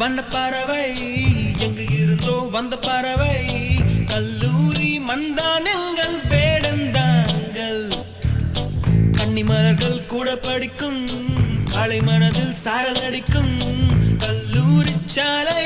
வண்ண பறவை எங்கு இருந்தோ வந்த பறவை கல்லூரி மந்தான் எங்கள் வேடந்தாங்கள் கன்னிமலர்கள் கூட படிக்கும் காலை மனதில் சாரல் அடிக்கும் கல்லூரி சாலை